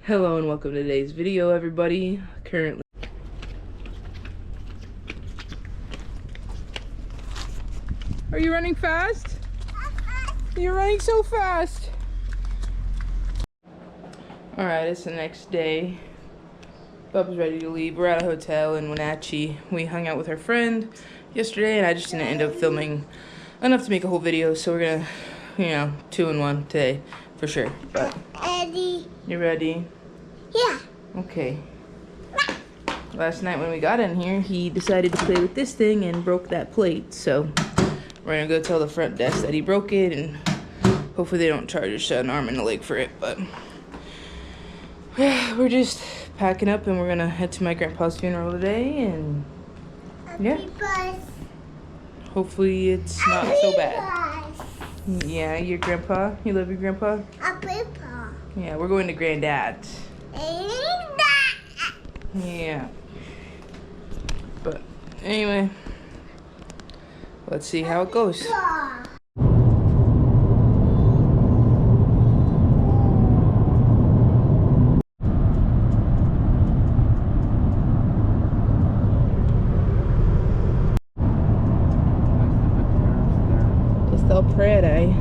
Hello and welcome to today's video, everybody. Currently, are you running fast? You're running so fast. Alright, it's the next day. Bub's ready to leave. We're at a hotel in Wenatchee. We hung out with our friend yesterday, and I just didn't end up filming enough to make a whole video, so we're gonna, 2-in-1 today for sure. But Ready? you ready? Yeah. Okay. Last night when we got in here, he decided to play with this thing and broke that plate. So we're gonna go tell the front desk that he broke it, and hopefully they don't charge us an arm and a leg for it. But we're just packing up, and we're gonna head to my grandpa's funeral today, and yeah, hopefully it's not so bad. Yeah, your grandpa? You love your grandpa? Yeah, we're going to Grandad's. Yeah. But anyway, let's see how it goes. Está pretty.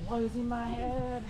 I'm losing my head.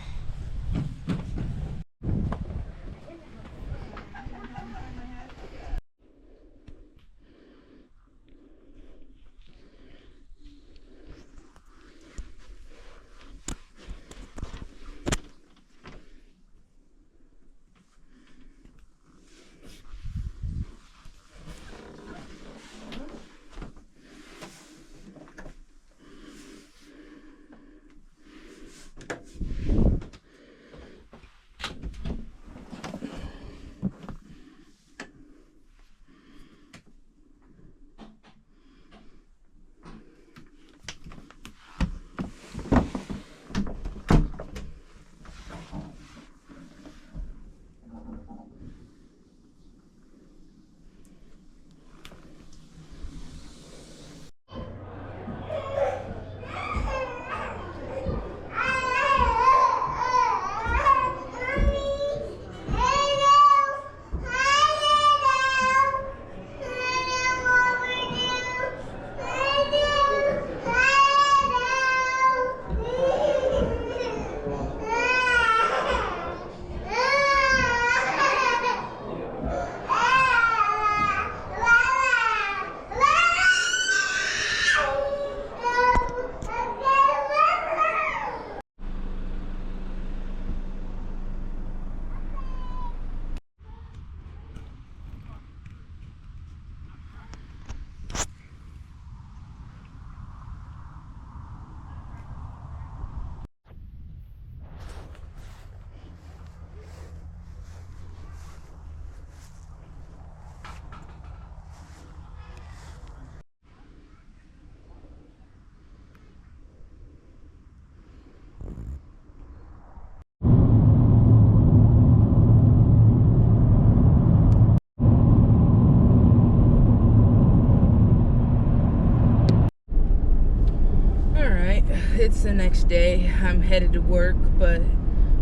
It's the next day. I'm headed to work, but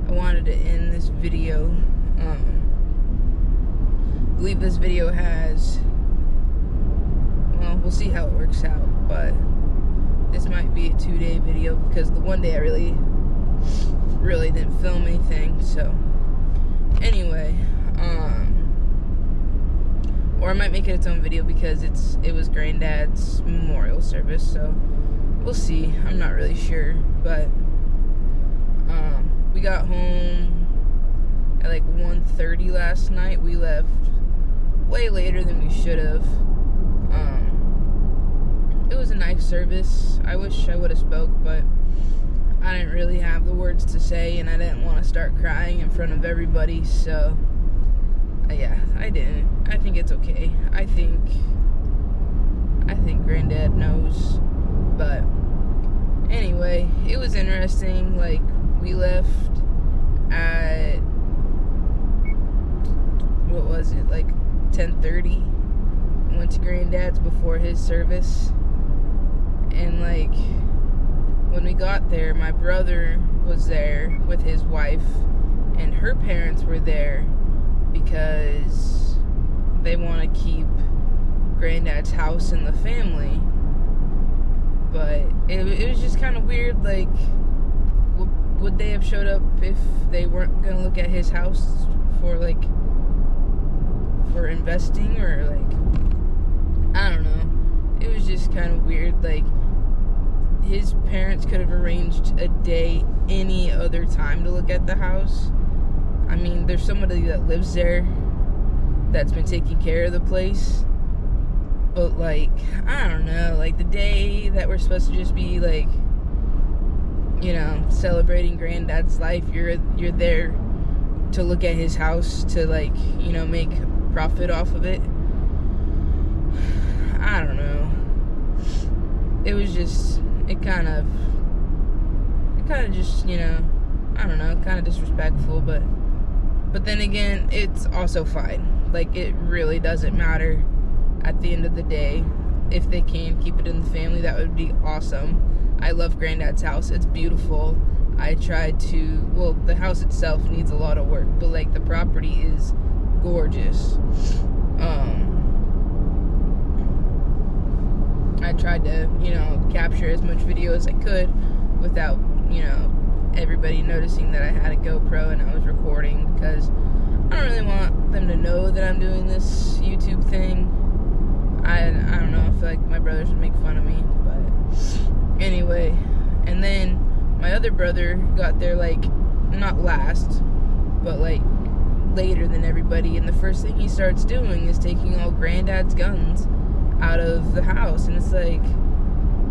I wanted to end this video. I believe this video has, well, we'll see how it works out, but this might be a 2-day video because the one day I really didn't film anything. So anyway, or I might make it its own video because it was Granddad's memorial service, so we'll see. I'm not really sure, but we got home at like 1:30 last night. We left way later than we should have. It was a nice service. I wish I would have spoke, but I didn't really have the words to say, and I didn't want to start crying in front of everybody, so yeah, I didn't. I think it's okay. I think Grandad knows. But anyway, it was interesting. Like, we left at, what was it, like 10:30. Went to Grandad's before his service, and like when we got there, my brother was there with his wife, and her parents were there because they want to keep Granddad's house in the family. But it was just kind of weird. Like, would they have showed up if they weren't gonna look at his house for investing, or like, I don't know. It was just kind of weird. Like, his parents could have arranged a day any other time to look at the house. I mean, there's somebody that lives there that's been taking care of the place. But, like, I don't know. Like, the day that we're supposed to just be, like, you know, celebrating Granddad's life, you're there to look at his house to, like, you know, make profit off of it. I don't know. It was just, it kind of just, you know, I don't know, kind of disrespectful, but then again, it's also fine. Like, it really doesn't matter at the end of the day. If they can keep it in the family, that would be awesome. I love Granddad's house. It's beautiful. I tried to, well, the house itself needs a lot of work, but, like, the property is gorgeous. I tried to, you know, capture as much video as I could without, you know, everybody noticing that I had a GoPro and I was recording, because I don't really want them to know that I'm doing this YouTube thing. I don't know, I feel like my brothers would make fun of me, but anyway. And then my other brother got there, like, not last, but, like, later than everybody, and the first thing he starts doing is taking all Granddad's guns out of the house, and it's like,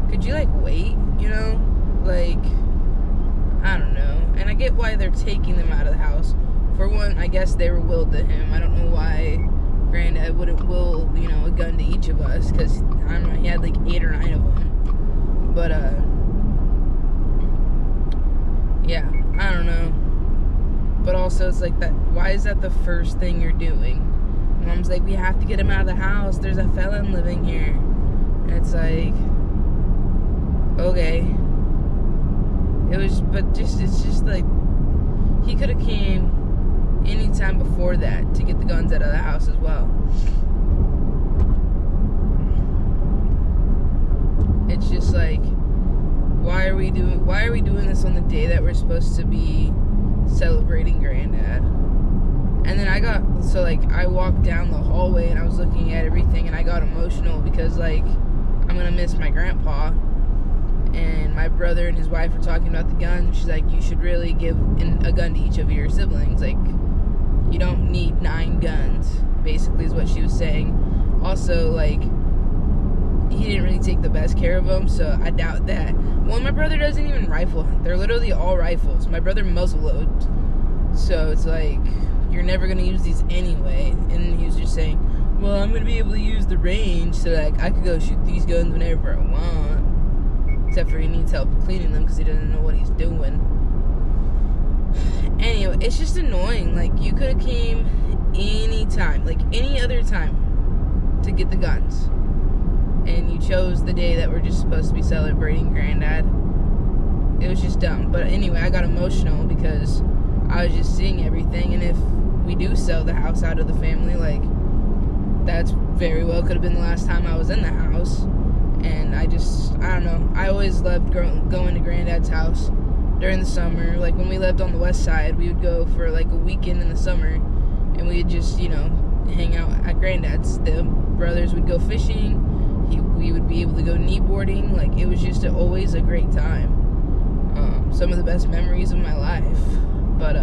could you, like, wait, you know? Like, I don't know. And I get why they're taking them out of the house. For one, I guess they were willed to him. I don't know why Grandad wouldn't will, you know, a gun to each of us, because, I don't know, he had like 8 or 9 of them. But, yeah, I don't know. But also, it's like, that, why is that the first thing you're doing? Mom's like, we have to get him out of the house, there's a felon living here. And it's like, okay. It's just like, he could have came anytime before that to get the guns out of the house as well. It's just like, why are we doing this on the day that we're supposed to be celebrating Grandad? And then I walked down the hallway and I was looking at everything and I got emotional because, like, I'm gonna miss my grandpa. And my brother and his wife were talking about the guns. She's like, you should really give a gun to each of your siblings. Like, you don't need 9 guns, basically is what she was saying. Also, like, he didn't really take the best care of them, so I doubt that. Well, my brother doesn't even rifle hunt. They're literally all rifles. My brother muzzle loads. So it's like, you're never going to use these anyway. And he was just saying, well, I'm going to be able to use the range, so, like, I could go shoot these guns whenever I want. Except for he needs help cleaning them because he doesn't know what he's doing. Anyway, it's just annoying. Like, you could have came any time, like any other time, to get the guns. And you chose the day that we're just supposed to be celebrating Grandad. It was just dumb. But anyway, I got emotional because I was just seeing everything. And if we do sell the house out of the family, like, that's very well could have been the last time I was in the house. And I don't know, I always loved going to Granddad's house during the summer. Like, when we lived on the west side, we would go for like a weekend in the summer, and we would just, you know, hang out at Granddad's. The brothers would go fishing, we would be able to go kneeboarding. Like, it was just always a great time. Some of the best memories of my life. But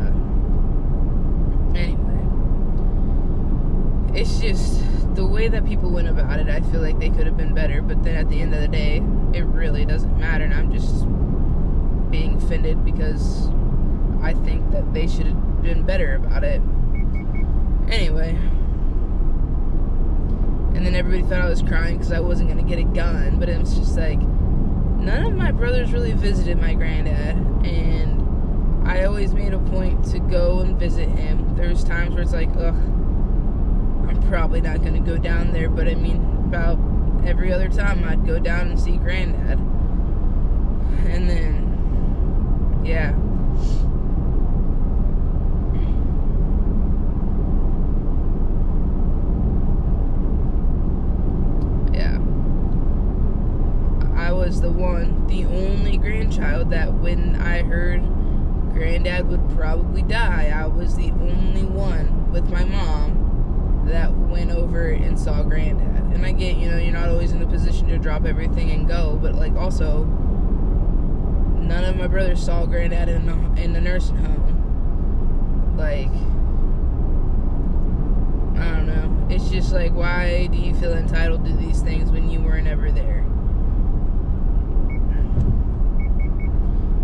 anyway, it's just the way that people went about it. I feel like they could have been better, but then at the end of the day, it really doesn't matter, and I'm just being offended because I think that they should have been better about it. Anyway, and then everybody thought I was crying because I wasn't going to get a gun, but it was just like, none of my brothers really visited my granddad, and I always made a point to go and visit him. There's times where it's like, ugh, I'm probably not going to go down there, but I mean, about every other time I'd go down and see Grandad. And then was the only grandchild that when I heard Granddad would probably die, I was the only one with my mom that went over and saw Granddad. And I get, you're not always in the position to drop everything and go, but like also, none of my brothers saw Granddad in the nursing home. Like, I don't know. It's just like, why do you feel entitled to these things when you weren't ever there?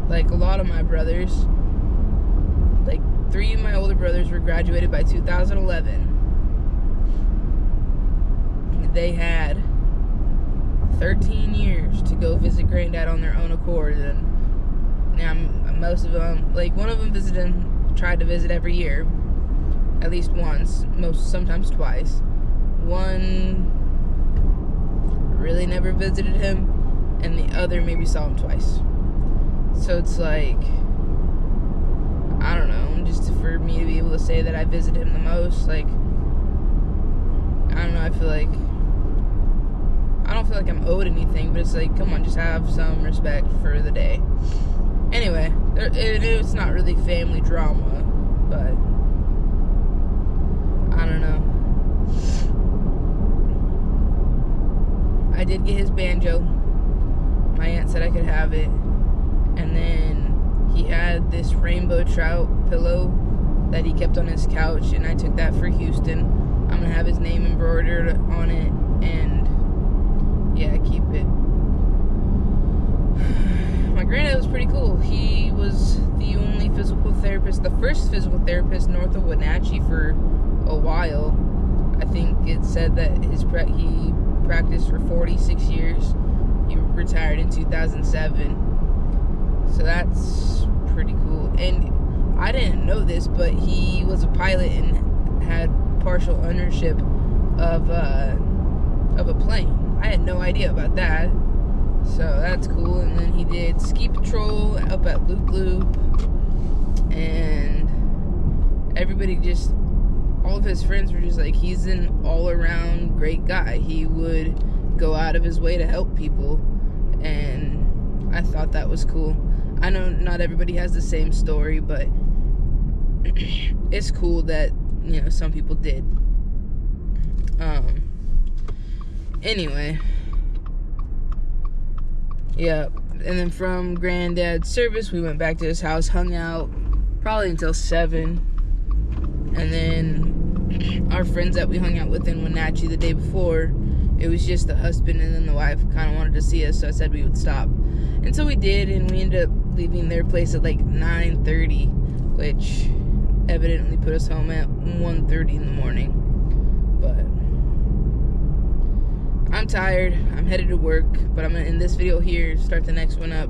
Like, a lot of my brothers, like 3 of my older brothers were graduated by 2011. They had 13 years to go visit Granddad on their own accord, and now most of them, like one of them tried to visit every year, at least once, sometimes twice. One really never visited him, and the other maybe saw him twice. So it's like, I don't know, just for me to be able to say that I visited him the most, like, I don't know, I don't feel like I'm owed anything, but it's like, come on, just have some respect for the day. Anyway, it's not really family drama, but I don't know. I did get his banjo. My aunt said I could have it. And then he had this rainbow trout pillow that he kept on his couch, and I took that for Houston. I'm gonna have his name embroidered on it, and yeah, keep it. My granddad was pretty cool. He was the only physical therapist, the first physical therapist north of Wenatchee for a while. I think it said that he practiced for 46 years. He retired in 2007. So that's pretty cool. And I didn't know this, but he was a pilot and had partial ownership of a plane. I had no idea about that. So that's cool. And then he did ski patrol up at Loop Loop. And everybody all of his friends were just like, he's an all-around great guy. He would go out of his way to help people. And I thought that was cool. I know not everybody has the same story, but it's cool that, some people did. Anyway. Yeah. And then from Granddad's service, we went back to his house, hung out probably until 7. And then our friends that we hung out with in Wenatchee the day before, it was just the husband and then the wife kind of wanted to see us, so I said we would stop. And so we did, and we ended up leaving their place at like 9:30, which evidently put us home at 1:30 in the morning. But I'm tired. I'm headed to work, but I'm going to end this video here, start the next one up.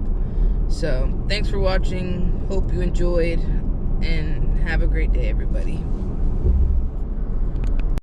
So thanks for watching. Hope you enjoyed, and have a great day, everybody.